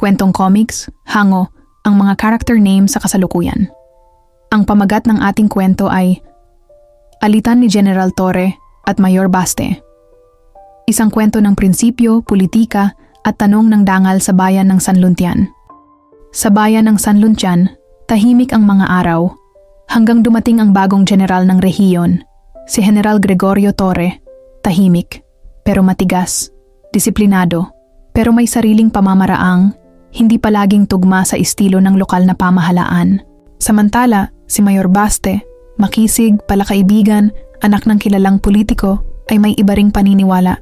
kwentong comics, hango, ang mga character names sa kasalukuyan. Ang pamagat ng ating kwento ay Alitan ni General Torre at Mayor Baste. Isang kwento ng prinsipyo, politika at tanong ng dangal sa bayan ng Sanluntian. Sa bayan ng Sanluntian, tahimik ang mga araw hanggang dumating ang bagong general ng rehiyon, si General Gregorio Torre. Tahimik, pero matigas, disiplinado, pero may sariling pamamaraang hindi palaging tugma sa estilo ng lokal na pamahalaan. Samantala, si Mayor Baste, makisig, palakaibigan, anak ng kilalang politiko, ay may iba ring paniniwala.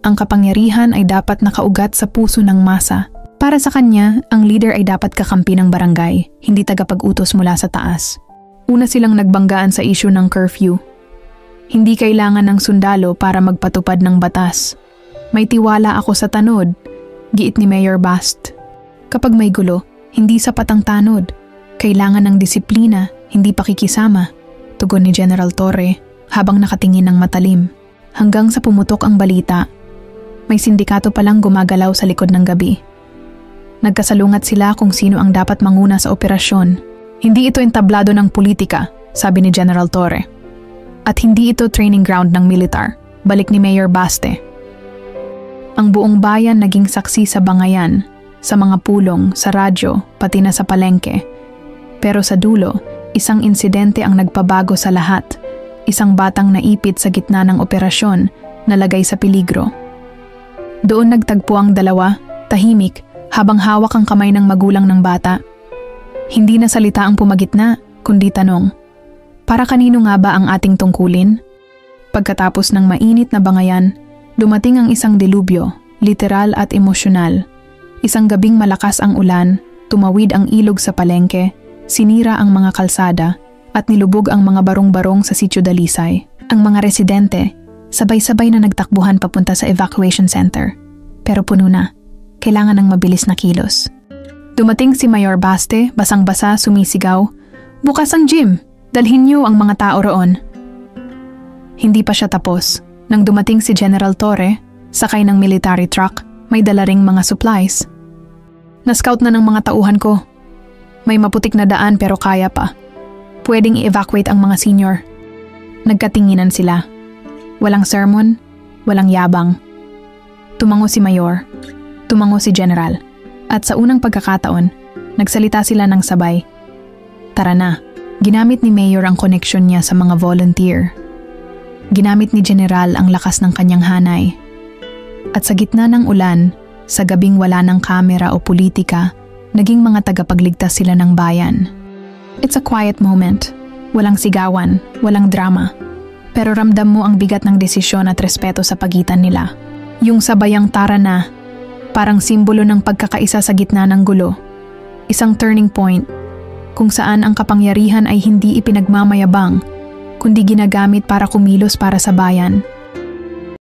Ang kapangyarihan ay dapat nakaugat sa puso ng masa. Para sa kanya, ang leader ay dapat kakampi ng barangay, hindi tagapag-utos mula sa taas. Una silang nagbanggaan sa issue ng curfew. Hindi kailangan ng sundalo para magpatupad ng batas. May tiwala ako sa tanod, giit ni Mayor Bast. Kapag may gulo, hindi sapat ang tanod. Kailangan ng disiplina, hindi pakikisama, tugon ni General Torre habang nakatingin ng matalim. Hanggang sa pumutok ang balita, may sindikato palang gumagalaw sa likod ng gabi. Nagkasalungat sila kung sino ang dapat manguna sa operasyon. Hindi ito entablado ng politika, sabi ni General Torre. At hindi ito training ground ng militar, balik ni Mayor Baste. Ang buong bayan naging saksi sa bangayan, sa mga pulong, sa radyo, pati na sa palengke. Pero sa dulo, isang insidente ang nagpabago sa lahat. Isang batang naipit sa gitna ng operasyon, nalagay sa peligro. Doon nagtagpo ang dalawa, tahimik, habang hawak ang kamay ng magulang ng bata. Hindi na salita ang pumagitna, kundi tanong, para kanino nga ba ang ating tungkulin? Pagkatapos ng mainit na bangayan, dumating ang isang delubyo, literal at emosyonal. Isang gabing malakas ang ulan, tumawid ang ilog sa palengke, sinira ang mga kalsada, at nilubog ang mga barong-barong sa Sitio Dalisay. Ang mga residente, sabay-sabay na nagtakbuhan papunta sa evacuation center. Pero puno na. Kailangan ng mabilis na kilos. Dumating si Mayor Baste, basang-basa, sumisigaw, "Bukas ang gym! Dalhin niyo ang mga tao roon." Hindi pa siya tapos. Nang dumating si General Torre, sakay ng military truck, may dala ring mga supplies. "Na-scout na ng mga tauhan ko. May maputik na daan pero kaya pa. Pwedeng i-evacuate ang mga senior." Nagkatinginan sila. Walang sermon, walang yabang. Tumango si Mayor, tumango si General, at sa unang pagkakataon, nagsalita sila ng sabay. Tara na, ginamit ni Mayor ang koneksyon niya sa mga volunteer. Ginamit ni General ang lakas ng kanyang hanay. At sa gitna ng ulan, sa gabing wala ng kamera o politika, naging mga tagapagligtas sila ng bayan. It's a quiet moment. Walang sigawan, walang drama. Pero ramdam mo ang bigat ng desisyon at respeto sa pagitan nila. Yung sabayang tara na, parang simbolo ng pagkakaisa sa gitna ng gulo. Isang turning point, kung saan ang kapangyarihan ay hindi ipinagmamayabang, kundi ginagamit para kumilos para sa bayan.